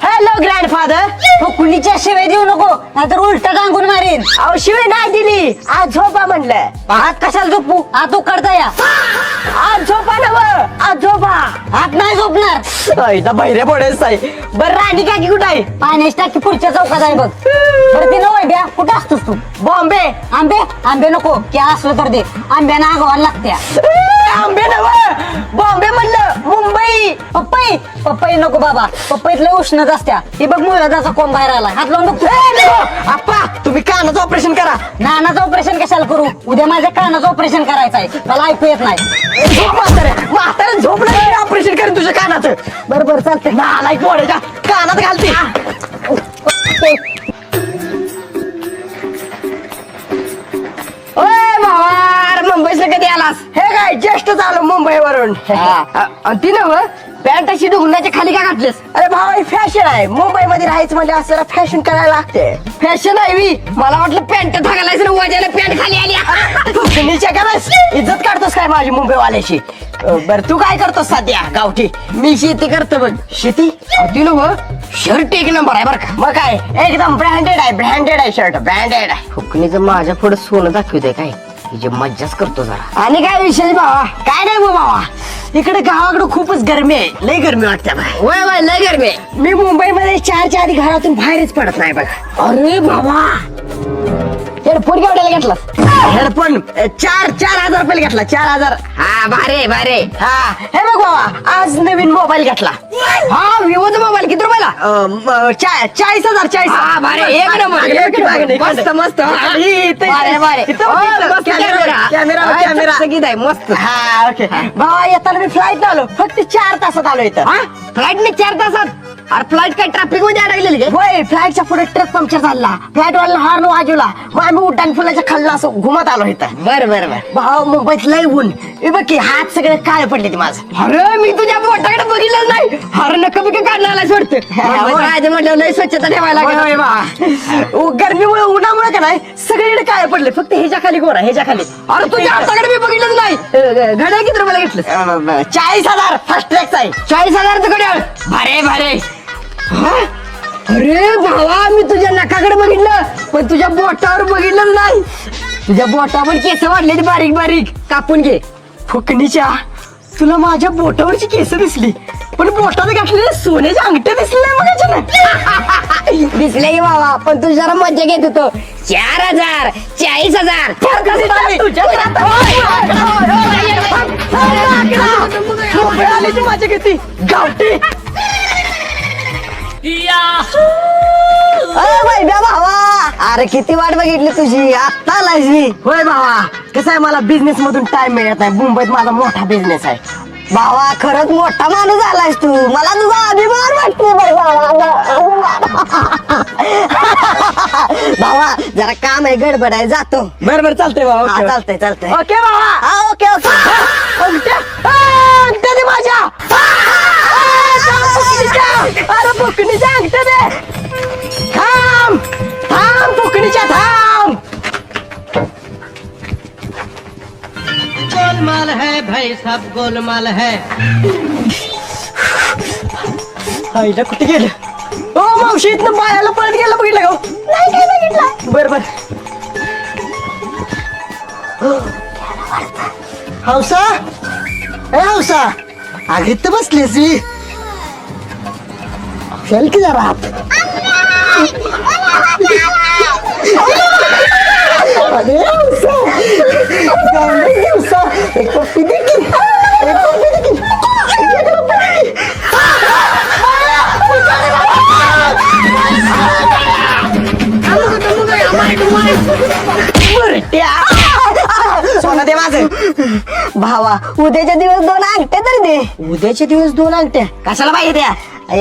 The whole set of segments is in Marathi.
Hello grandfather. कुणीच्या शिवाय देऊ नको नाहीतर उलट टांगून मारीन. अहो शिवाय नाही दिली. आज झोपा म्हणलं. हात कशाला झोपू? हात उकडता या. आज झोपा नव. आज झोपा. हात नाही झोपणार. बहिरे पडेल साई. बरं राणी काकी कुठं आहे? पाण्याची टाकी पुढच्या चौकात आहे बघ. बरं ती नव्हे द्या. कुठं असतोस तू? बॉम्बे. आंबे आंबे नको क्या असलं तर दे. आंब्यानं आगवायला लागत्या. आंबे नव. बॉम्बे म्हणलं. मुंबई. पपई पपई नको बाबा. पपईत लय उष्णच असत्या. ही बघ मुळाचा कोंब बाहेर आला. हात लावून बघ. आप्पा तुम्ही कानाचं ऑपरेशन करा. नानाचं ऑपरेशन कशाला करू? उद्या माझ्या कानाचं ऑपरेशन करायचं आहे. मला ऐकू येत नाही. झोप म्हातारे झोपलं ऑपरेशन करेन तुझ्या कानाचं. बरोबर चालते. नालायक पोराच्या कानात घालते. ओय भावा मुंबईला कधी आलास? हे काय जस्ट आलो मुंबईवरून. ती नव पॅन्ट अशी ढुंगणाच्या खाली का घातलीस? अरे भावा ही फॅशन आहे. मुंबईमध्ये राहायचं म्हणजे असं फॅशन करायला लागते. फॅशन आहे मी. मला वाटलं पॅन्ट घालायचं वजाला पॅन्ट खाली आली. इज्जत काढतोस काय माझी मुंबईवाल्याची? बर तू काय करतोस सध्या गावठी? मी शेती करतो बघ. शेती? ती नव शर्ट एक नंबर आहे बरं का. मग काय एकदम ब्रँडेड आहे. ब्रँडेड आहे शर्ट. ब्रँडेड आहे. फुकणीचं माझ्या पुढे सोनं दाखवतंय काय? हिची मज्जाच करतो जरा. आणि काय विशेष भावा? काय नाही बाबा. इकडे गावाकडे खूपच गरमी आहे. लय गरमी वाटते. वय वय लय गरमी आहे. मी मुंबईमध्ये 4च्या आधी घरातून बाहेरच पडत नाही बघ. अरे बाबा हेडफोन केवढ्याला घेतला? हेडफोन 4,000 रुपये घेतला. 4,000. हा भारे भारे. हा हे बघ बाबा आज नवीन मोबाईल घेतला. हा विवोचा मोबाईल किती रुपयाला? 40,000. 40. हा भारे एक नंबर. मस्त मस्त. कॅमेरा सगळी आहे मस्त. हा ओके भावा येताना मी फ्लाईट आलो. फक्त 4 तासात आलो इथं. फ्लाईट ने 4 तासात? अरे फ्लाईट काय ट्रॅफिक मध्ये अडकलेली? होय फ्लाईटच्या पुढे ट्रक पंक्चर झाला. फ्लाईट वाला हॉर्न वाजवला. मग आम्ही उड्डाण फुलाच्या खाल्ला असं घुमत आलो इथं. बरं बरं बरं भाऊ मुंबईत लय ऊन. हे बघ की हात सगळे काळे पडले ते माझं. अरे मी तुझ्या बोटाकडे बघितलंच नाही. अरे नक्की बिक काढला वाटतं. म्हटलं लय स्वच्छता ठेवायला गरमीमुळे उन्हामुळे का नाही सगळीकडे काळे पडले. फक्त ह्याच्या खाली गोरा ह्याच्या खाली. अरे तुझ्या हाताकडे मी बघितलंच नाही. घड्याळ किती रुपयाला घेतलं? 40,000 फर्स्ट ट्रॅकचा आहे. 40,000 घड्याळ. भारे भारे. अरे भावा मी तुझ्या नकाकडे बघितलं पण तुझ्या बोटावर बघितलं नाही. तुझ्या बोटावर केस वाढले बारीक बारीक. कापून घे. फुकणीच्या तुला माझ्या बोटावरची केस दिसली पण बोटात घातलेले सोन्याचे अंगठे दिसले नाही. दिसले की बाबा पण तू जरा मजा घेत होतो. 4,000 40,000 मजा घेते गावठी. भावा अरे किती वाट बघितली तुझी. आता आलायस मी. होय भावा कसं आहे मला बिझनेस मधून टाइम मिळत नाही. मुंबईत माझा मोठा बिझनेस आहे. भावा खरंच मोठा माणूस आलायस तू. मला तुझा अभिमान वाटतो भावा. जरा काम आहे गडबड आहे जातो. बरोबर चालतंय भावा. चालतंय चालतंय. ओके भावा. Okay okay. अंगठ्या दे माझ्या. अरे फुकणीच्या अंगठ्या दे. थांब थांब फुकणीच्या थांब. गोलमाल है भाई सब गोलमाल है. आईला कुठे गेलं? ओ मावशी इथनं बायाला पळत गेलं बघितलं का? नाही काय बघितलं. बर बर. हौसा ए हौसा अगं इथं बसलीस मी. चल की जरा आत. अरे हौसा एक कॉफी दे की. एक कॉफी दे की. सोनं दे माझं. भावा उद्याच्या दिवस 2 अंगठ्या तरी दे. उद्याचे दिवस 2 अंगठ्या कशाला पाहिजे त्या?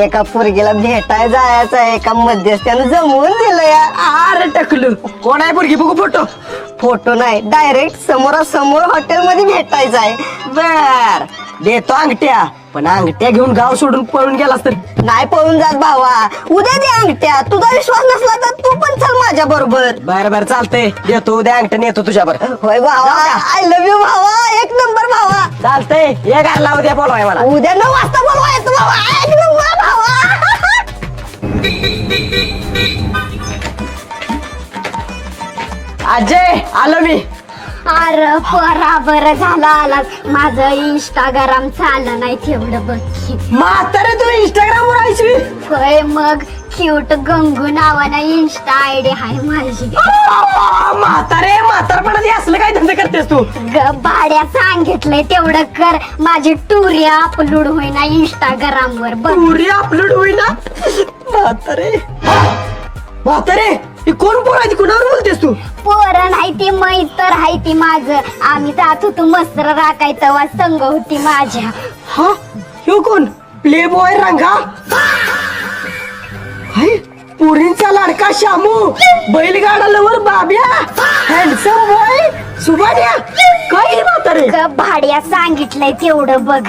एका पोरगीला भेटाय जायचं. एका मध्यस्थानं जमवून दिलं या. अरे टकलू कोण आहे पोरगी? बघू फोटो. फोटो नाही डायरेक्ट समोरासमोर हॉटेल मध्ये भेटायचं आहे. बर देतो अंगठ्या पण अंगठ्या घेऊन गाव सोडून पळून गेलास तर नाही पळून जात भावा, उद्या दे अंगठ्या. तुझा विश्वास नसला तर तू पण चल माझ्या बरोबर. बरं बरं चालतंय, देतो उद्या अंगठ्या नेतो तुझ्यावर. होय भावा, आय लव्ह यू भावा, एक नंबर भावा. चालतंय, ये घरला उद्या बोलवाय मला. उद्या 9 वाजता बोलवायचं भावा, एक नंबर भावा. अजय आलो मी. अरे बरं झालं आलास. माझं इंस्टाग्राम चाललं नाही तेवढं बघ की. म्हातारे तू इंस्टाग्राम वर आयशी. होय मग क्यूट गंगू नावानं इंस्टा आयडी आहे माझी. म्हातारे म्हातारपणात हे असलं काय धंदे करतेस तू? भाड्या सांगितलंय तेवढं कर. माझी टुरी अपलोड होईना इंस्टाग्राम वर बघ. पुरी अपलोड होईना. म्हातारे म्हातारे ही कोण पोर आहे? कुणावर बोलतेस तू? पोरं नाही ती मैतर आहे ती माझं. आम्ही जात होतो मस्तर राखाय तेव्हा संग होती माझ्या. हा ह्यो कोण? प्ले बॉय रंगा. हाय पुरींचा लाडका शामू, बैलगाडा लवर बाब्या, हँडसम बॉय सुभाड्या. काय रे म्हातारे? भाड्या सांगितलंय तेवढं बघ.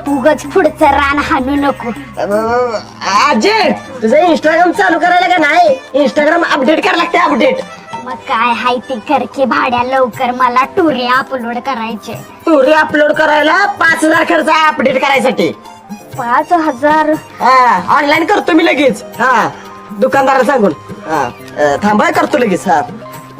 उगच पुढचं रान हाणू नको. अजय तुझं इंस्टाग्राम चालू करायला का नाही? इंस्टाग्राम अपडेट करायला लागते, अपडेट. मग काय हाय ते कर की भाड्या लवकर. मला टुरे अपलोड करायचे. स्टोरी अपलोड करायला 5,000 खर्च आहे अपडेट करायसाठी. 5,000? हा ऑनलाईन करतो मी लगेच. हा दुकानदाराला सांगून. हा थांबा करतो लगेच. हा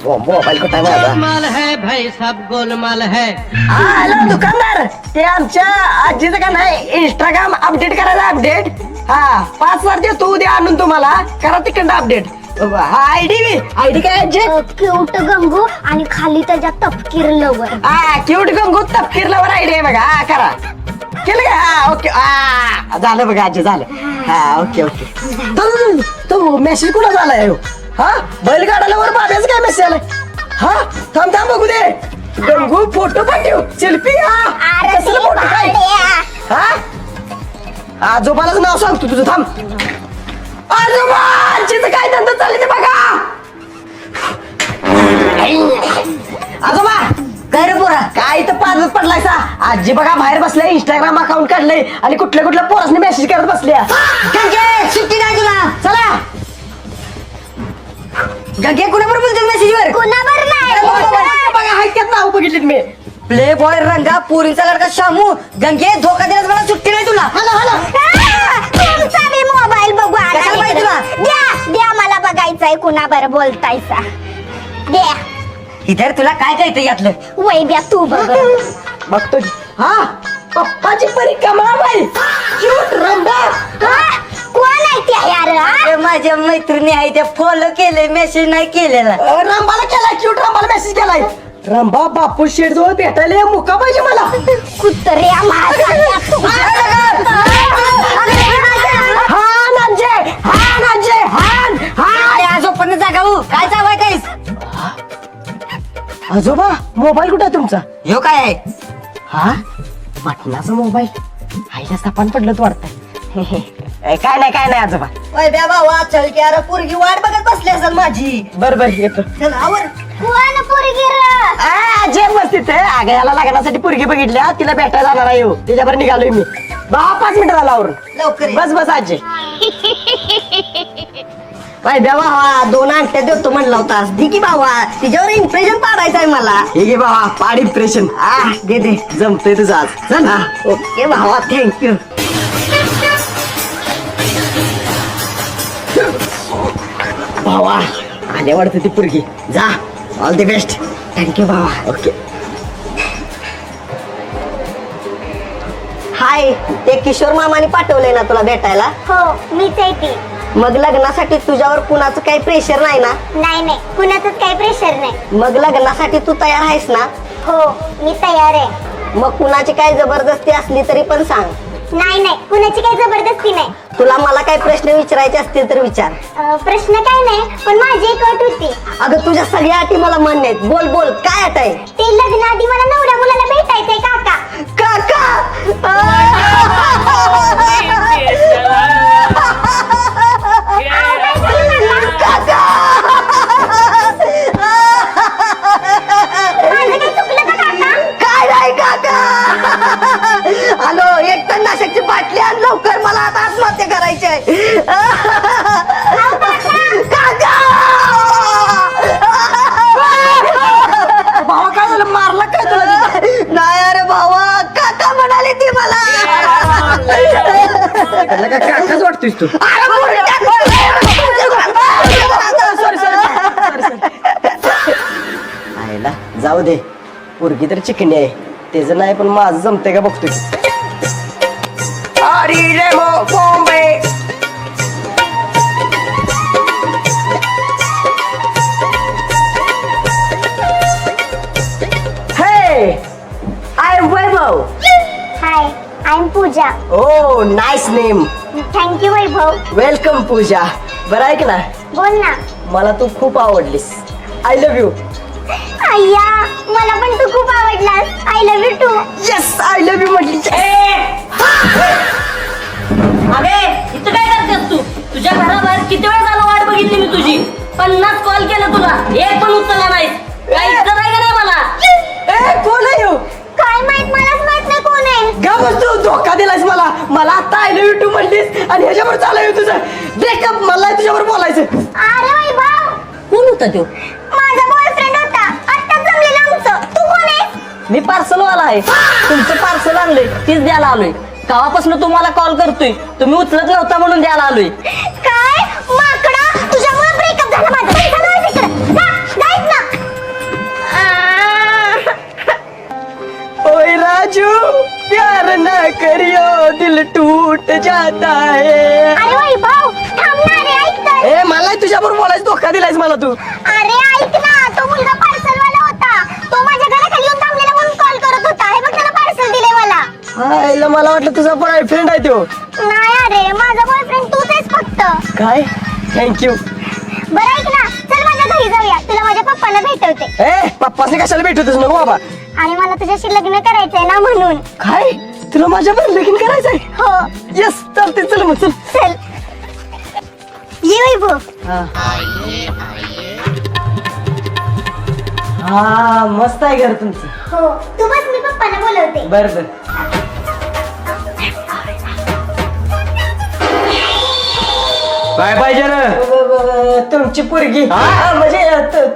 मोबाईल कुठे आहे माझा? गोलमाल है भाई सब गोलमाल है. हा हॅलो दुकानदार, ते आमच्या आजीचं का नाही इंस्टाग्राम अपडेट करायला अपडेट. हा 5,000 देतो उद्या आणून तुम्हाला. करा तिकडं अपडेट. हा आयडी काय आजी? क्यूट गंगू आणि खाली त्याच्या तपकीर लवर. हा क्यूट गंगू तपकीरलावर आयडी आहे बघा. हा करा. केलं का? हा ओके. हा झालं बघा आजी, झालं. हा ओके ओके. तो मेसेज कुठं झालाय? हा बैलगाडाला वर बाब्याच काय मेसेज आलाय? हा थांब थांब बघू दे. गंगू फोटो पाठव, सेल्फी. हा कसलं फोटो काय? हा आजोबालाच नाव सांगतो तुझं. थांब. आजोबा आजीचं काय धंदा चालले ते बघा. आजोबा काय रे पोरा? काय इथं पाजत पडलाय सा? आजी बघा बाहेर बसल्या, इंस्टाग्राम अकाउंट काढलंय आणि कुठल्या कुठल्या पोरासने मेसेज करत बसल्या. सुट्टी नाही तुला? चला गंगे कुणावर बोलतो मेसेजवर? कुणावर नाही. बघा हाय त्यात नाव बघितलीत मी. प्ले बॉय रंगा, पुरीचा लडका शामू. गंगे धोका देण्यास मला सुट्टी नाही तुला. हॅलो हॅलो तुमचा बी मोबाईल बघू आला. कशाला पाहिजे तुला? द्या मला बघायचंय कुणाबर बोलतायसा. द्या इधर तुला काय कळतं यातलं? वै द्या तू बघ. बघतो. हा पप्पाची परी कमळाबाई, क्यूट रंभा. कोण आहे त्या यार? अरे माझ्या मैत्रिणी आहे त्या फॉलो केले, मेसेज नाही केलेला. रंभाला केलाय, क्यूट रंभाला मेसेज केलाय. रंभा बापू शेठ जवळ भेटायला ये, मुका पाहिजे मला. कुत्र्या माझा. हान अजय, हान अजय, हान हान. आजोपण जागा हो, काय चालवाय काहीच? आजोबा मोबाईल कुठे आहे तुमचा? ह्यो काय आहे? हा बटनाचा मोबाईल. आईला सापान पडलं तू वाटतंय. काय नाही आजोबा. ओय बे बाबा चल की, अरे पोरगी वाट बघत बसली असेल माझी. बर येतो. चल आवर. कोण पोरगी र? अजय मस्तीत आहे. अगं याला लग्नासाठी पोरगी बघितल्या, तिला भेटायला जाणार आहे. त्याच्यावर निघालोय मी. 5 मिनिटं झाला आवरून. लवकर ये. बस अजय. बाय बाबा हा 2 अंगठ्या देतो म्हणला होतास. दे की बाबा, तिच्यावर इम्प्रेशन पाडायचं आहे मला. हे घे बाबा पाड इम्प्रेशन. दे दे. जमतंय तुझं आज. चल. ओके भावा, थँक्यू. भावा आले वाटतं ती पोरगी. जा ऑल द बेस्ट. थँक्यू भावा. ओके. हाय, ते किशोर मामाने पाठवलंय ना तुला भेटायला? हो मीच आहे ती. मग लग्नासाठी तुझ्यावर कुणाचं काही प्रेशर नाही ना? नाही कुणाचंच काही प्रेशर नाही. मग लग्नासाठी तू तयार आहेस ना? हो मी तयार आहे. मग कुणाची काही जबरदस्ती असली तरी पण सांग. नाही कुणाची काही जबरदस्ती नाही. तुला मला काही प्रश्न विचारायचे असतील तर विचार. प्रश्न काय नाही, पण माझी एक अट होती. अगं तुझ्या सगळ्या अटी मला मान्य आहेत. बोल बोल, काय अट आहे? ते लग्न आधी मला नवऱ्या मुलाला भेटायचंय काका. काय नाही काका. हॅलो, एक टन नाशक त्याला काय काकाच वाटतोयस तू आईला जाऊ दे पोरगी तर चिकणी आहे त्याचं नाही पण माझं जमतंय का बघतोय अरे रे Bombay Hey, I am Vaibhav. Hi I am Pooja. Oh, nice name. Thank you Vaibhav. Welcome Pooja. बरं ऐक ना बोल ना. मला तू खूप आवडलीस. I love you. अय्या मला पण तू खूप आवडलास. I love you too. Yes, I love you म्हटली. अरे इथं काय करतेस तू तुझ्या घराबाहेर किती वेळ झाला वाट बघितली मी तुझी 50 कॉल केला तुला एक पण उचलला नाही काही इज्जत आहे का नाही मला ए कोण आहे ह्यो? काय माहित मलाच माहित नाही कोण आहे. गा बस तू धोका दिलास मला आता आय लव्ह यू टू म्हणलीस आणि ह्याच्यावर चालू तुझं ब्रेकअप मला नाही तुझ्यावर बोलायचं अरे वैभव कोण होता तो माझा बॉयफ्रेंड होता आत्ताच जमलेलं आमचं. तू कोण आहेस? मी पार्सल वाला आहे तुमचं पार्सल आणलंय तीच द्यायला आलोय गावापासून तुम्हाला कॉल करतोय तुम्ही उचलत नव्हता म्हणून द्यायला आलोय काय माकडा तुझ्यामुळे ब्रेकअप झाला माझा. पैसा नाही तिकडे. जायच ना. ओए राजू प्यार ना करियो दिल टूट जाता है अरे वैभव थांब ना रे ऐक तर. ए मला तुझ्याबरोबर बोलायचं धोका दिलायस मला तू अरे ऐक ना तो मुलगा पार्सल वाला होता. तो माझ्या घराखाली येऊन थांबलेला म्हणून कॉल करत होता. हे बघ त्याला पार्सल दिले मला. हायला मला वाटलं तुझा बॉयफ्रेंड आहे तो नाही अरे माझा बॉयफ्रेंड तूच आहेस फक्त. काय थँक्यू बरं ऐक ना चल माझ्या घरी जाऊया तुला माझ्या पप्पांना भेटवते. ए पप्पासने कशाला भेटवतेस नको बाबा आणि मला तुझ्याशी लग्न करायचंय ना म्हणून. काय तुला माझ्यावर लगीन करायचंय हो येस चालते चल मग चल चल ये वैभव. हा मस्त आहे घर तुमचं हो तू बस मी पप्पांना बोलवते. बर बर काय पाहिजे रे तुमची पोरगी हा? म्हणजे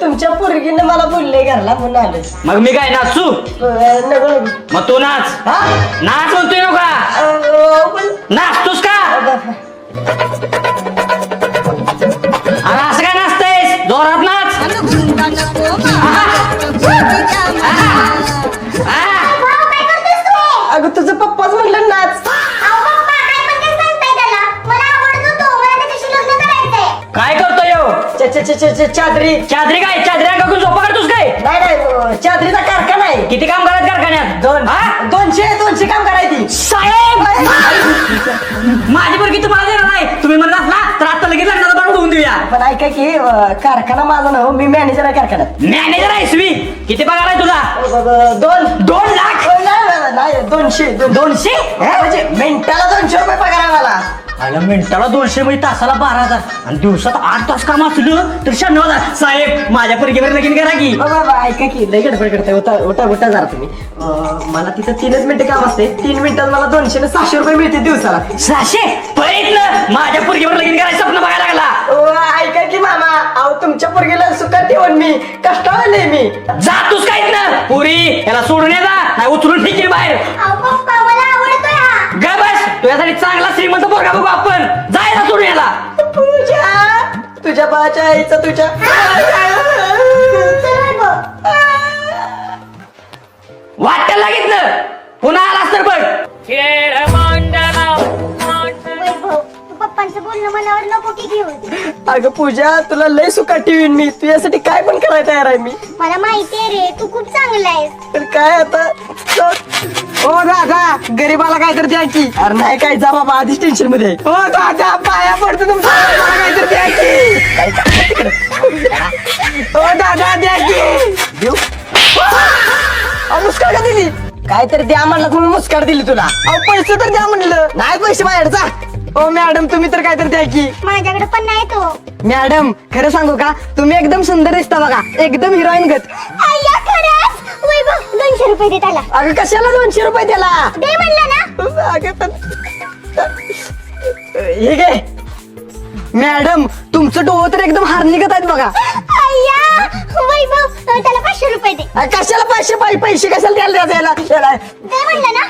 तुमच्या पोरगीने मला बोलले घरला म्हणून आले मग मी काय नाचू नको मग तू नाच हा नाच म्हणतोय नका नाचतोस का अरे असं काय नाचतेस जोरात नाच भाऊ, काय करतोस तू? अगं तुझं पप्पाच म्हणलं नाच अहो, पप्पा, काय पण काय सांगताय त्याला? मला आवडतो तो. मला त्याच्याशी लग्न करायचंय. काय करतोय ह्यो? चादरी चादरी काय चादरी अंगाकडून झोपा करतोस काय नाही चादरीचा कारखाना आहे किती काम करायचं कारखान्यात हा? 200 काम करायची साहेब माझी पोरगी तुम्हाला देणार नाही तुम्ही म्हणलात ना तर आता लगेच लग्नाचा बाळ होऊन देऊया पण ऐका की कारखाना माझा ना मी मॅनेजर आहे कारखान्यात मॅनेजर आहेस मी किती पगार आहे तुझा 2 लाख नाही 200 200 म्हणजे मिनिटाला 200 रुपये पगार आहे मला आला मिनिटाला 200 म्हणजे तासाला 12,000 आणि दिवसात 8 तास काम असलं तर 96,000 साहेब माझ्या पोरगीवर लगीन करा की बाबा ऐका की लय गडबड करताय उठा जरा तुम्ही मला तिथं 3च मिनिटं काम असते 3 मिनिटात मला 200 ने 600 रुपये मिळते दिवसाला 600 प्रयत्न माझ्या पोरगीवर लगीन करायचं स्वप्न बघायला लागला ऐका की मामा अहो तुमच्या पोरगीला सुखात ठेवून मी कष्टाळले मी जातोस काय ना पुरी याला सोडून ये जा नाही उचलून फेकील बाहेर अहो, पप्पा, मला आवडतोय हा. ग बस तुझ्यासाठी चांगला श्रीमंत पोरगा बघू आपण जायला सोडून याला पूजा तुझ्या बाच्या आईचा तुझ्या चल वैभव. वाटायला लागितलं पुन्हा आलास तर बघ वैभव, तू पप्पांचं बोलणं मनावर नको की घेऊन. अगं पूजा तुला लय सुखात ठेवीन मी तुझ्यासाठी काय पण करायला तयार आहे मी मला माहितीये रे तू खूप चांगला आहेस. तर काय आता ओ दादा गरीबाला काय तर द्या की अरे नाही काय जा बाबा आधीच टेन्शन मध्ये आहे. ओ दादा पाया पडतो तुमचा मला काय तर द्या की काय काय तिकडं? ओ दादा द्या की देऊ मुस्काड का दिली काय तर द्या म्हणलं तुम्ही मुस्काड दिली तुला अहो पैसे तर द्या म्हणलं नाही पैसे बाहेर जा ओ मॅडम तुम्ही तर काय तर द्या की माझ्याकडे पण नाही तो. मॅडम खरं सांगू का तुम्ही एकदम सुंदर दिसता बघा एकदम हिरोईन गत अय्या खरंच वैभव 200 रुपये दे त्याला. अगं कशाला 200 रुपये त्याला दे म्हणलं ना. अगं पण हे घे मॅडम तुमचं डोळं तर एकदम हार्निकत आहेत बघा अय्या वैभव त्याला 500 रुपये दे. कशाला पैसे कशाला द्यायला दे म्हणलं ना.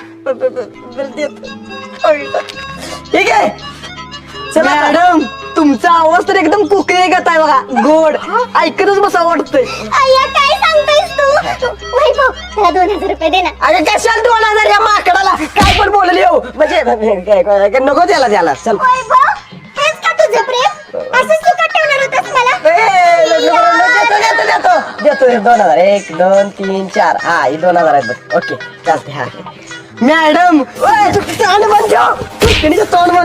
ठीक आहे चला मॅडम तुमचा आवाज तर एकदम कुकरी गत आहे बघा गोड ऐकतच बसा वाटतंय अय्या काय सांगतोयस तू वैभव त्याला 2000 रुपये दे ना. अरे कशाला 2000 या माकडाला काय पण बोलली हो म्हणजे नको त्याला चल वैभव हेच का तुझं प्रेम असंच तू का ठेवणार होतास मला. देतो 2000 1 2 3 4 हा हे 2000 आहेत बघ ओके चालते हा मॅडम तोंड म्हण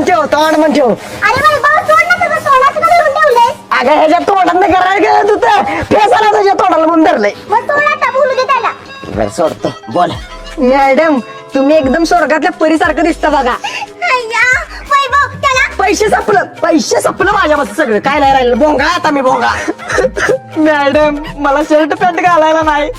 ठेव तोंड म्हण ठेव अरे वैभव सोड ना तुझं सोडाचं का धरून ठेवलंयस. अगं ह्याच्या तोंडात करायला गेलं तू तर फेसाला तुझ्या तोंडाला म्हणून धरलंय मग सोड आता बोलू दे त्याला. बरं सोडतो बोल मॅडम तुम्ही एकदम स्वर्गातल्या परीसारखं दिसता बघा अय्या वैभव त्याला पैसे संपलं माझ्यापासून सगळं काय नाही राहिलं भोंगा आता मी भोंगा मॅडम मला शर्ट पॅन्ट घालायला नाही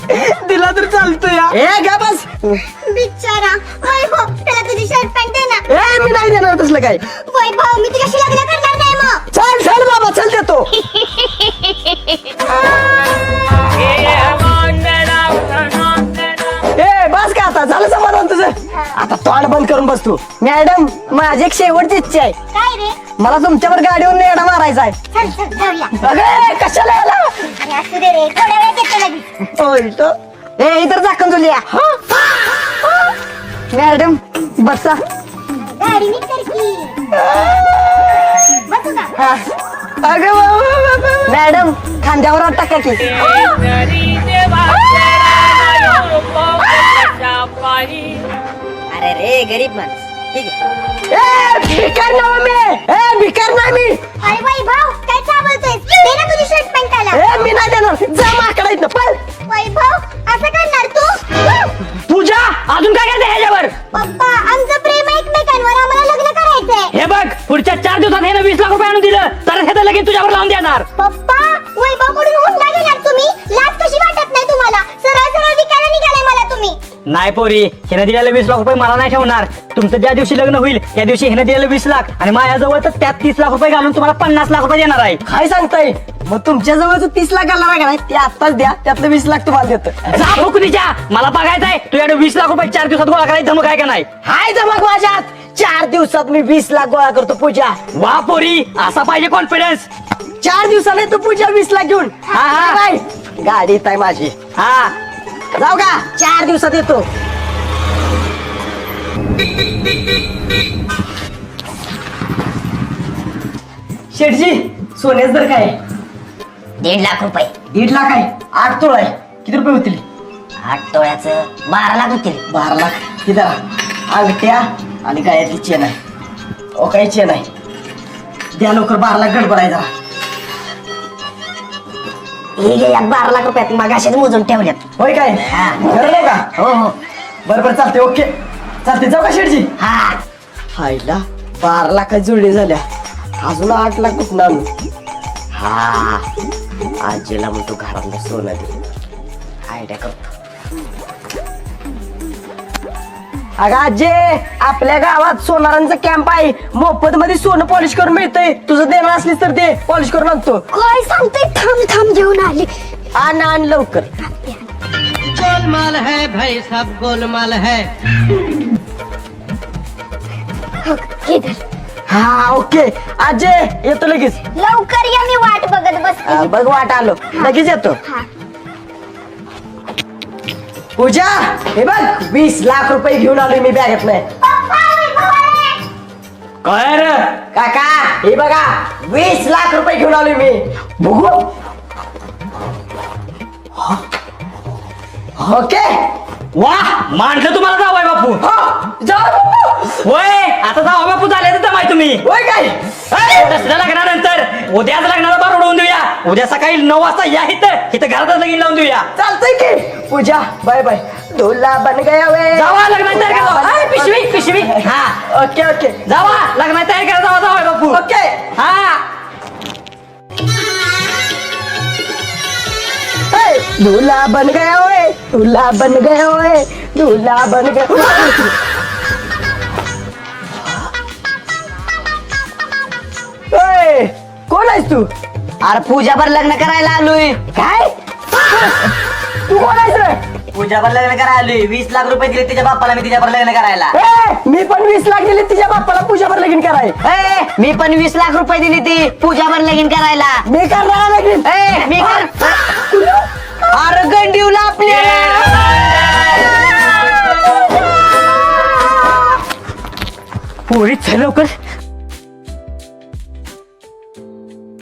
दिला तर चालतो या ए गा बस बिचारा वैभव त्याला तुझी शर्ट पॅन्ट दे ना. ए मी नाही देणार तसलं काय वैभव मी तुझ्याशी लग्न करणार नाही मग. चल बाबा चल देतो ए बस का आता झालं समाधान तुझं आता तोंड बंद करून बस तू मॅडम माझी एक शेवटची इच्छा आहे काय रे मला तुमच्यावर गाडीवर नेडा मारायचा आहे चल जाऊया. अगे कशाला याला अरे असू दे रे थोड्या वेळात येतो लगेच. ओलट ए इतर झाकण तुलिया मॅडम बसा गाडी नीट कर की. बसू का. हा. अगं मॅडम खांद्यावर हात टाका की अरे रे गरीब माणूस ठीक आहे भिकार नाही मी अरे वैभव काय चालवतोयस दे ना तुझी शर्ट पॅन्ट त्याला. मी नाही देणार जा माकडा इथनं पळ वैभव असं करणार तू. पूजा अजून काय करते ह्याच्यावर पप्पा आमचं प्रेम एकमेकांवर आम्हाला लग्न करायचंय. हे बघ पुढच्या 4 दिवसात हे 20 लाख रुपये आणून दिलं तर हे लगेच तुझ्यावर लावून देणार. पप्पा वैभव कडून हुंडा घेणार तुम्ही. लाज कशी वाटत नाही तुम्हाला. सरळ विकायला निघाले मला तुम्ही. नाही पोरी हिनं दिलेले 20 लाख रुपये मला नाही ठेवणार. तुमचं ज्या दिवशी लग्न होईल त्या दिवशी हिनं दिलेले 20 लाख आणि माझ्याजवळ तर त्यात 30 लाख रुपये घालून तुम्हाला 50 लाख रुपये देणार आहे. काय सांगताय मग तुमच्या जवळ 30 लाख घालणार का नाही ते आत्ताच द्या त्यातलं 20 लाख तुम्हाला देतो जा फुकणीच्या मला बघायचंय तुझ्याकडे 20 लाख रुपये 4 दिवसात गोळा करायची धमक आहे का नाही. हाय जमक माझ्यात 4 दिवसात मी 20 लाख गोळा करतो पूजा वा पोरी असा पाहिजे कॉन्फिडन्स. 4 दिवसाला येतो पूजा 20 लाख घेऊन हा. बाय गाडीत आहे माझी हा जाऊ का 4 दिवसात येतो शेठजी सोन्याच दर काय 1.5 लाख रुपये 1.5 लाख आहे 8 तोळ आहे किती रुपये होतील 8 तोळ्याचं 12 लाख होतील 12 लाख किती अंगठ्या आणि गायातली चेन आहे ओ काही चेन आहे द्या लवकर 12 लाख गडबड आहे जरा हे घे 12 लाख रुपयात मग असेच मोजून ठेवल्यात. होय काय हा. ठरवलं का हो हो बरोबर चालते ओके चालते जाऊ का शेठजी हा हायला 12 लाखात जुळणी झाल्या अजून 8 लाख कुठून आणू हा आजीला म्हणतो घरातलं सोनं दे आयडिया करतो अगं आजे आपल्या गावात सोनारांचा कॅम्प आहे मोफत मध्ये सोनं पॉलिश करून मिळतंय तुझं देणार असलीस तर दे पॉलिश करून आणतो काय सांगतोय थांब घेऊन आले. आण लवकर गोलमाल है भाई सब गोलमाल है. हे धर. हा ओके आजे येतो लगेच लवकर या मी वाट बघत बसते. बघ वाट आलो लगेच येतो हा. पूजा हे बघ 20 लाख रुपये घेऊन आलोय मी बॅगेत नाही पप्पा वैभव आले. काय रे काका हे बघा 20 लाख रुपये घेऊन आलोय मी बघू ओके वा मांडलं तुम्हाला जावाय बापू. होय आता जावा बापू झाले तर जमाय तुम्ही. होय काय दसऱ्या लग्नानंतर उद्याच लग्नाला बार उडवून देऊया. उद्या सकाळी 9 वाजता या इथं घरातच लगीन लावून देऊया. चालतंय की पूजा बाय बाय दूल्हा बन गया वे जावा लग्नाची तयारी करा जावा. ऐ, पिशवी हा ओके ओके जावा लग्नाची तयारी करा जावा जावाय बापू. ओके हा दूल्हा बन गया ओए दूल्हा बन गया ओए दूल्हा बन गया ओए कोण आहेस तू अरे पूजाभर लग्न करायला आलोय. काय तू कोण आहेस रे पूजावर लग्न करायला आलोय 20 लाख रुपये दिले तिच्या बाप्पाला मी तिच्यावर लग्न करायला मी पण 20 लाख दिले तिच्या बाप्पाला पूजावर लगीन कराय. मी पण 20 लाख रुपये दिली ती पूजावर लगीन करायला मी करणार लगीन. मी अरे गंडीवला आपले पोरी चल लवकर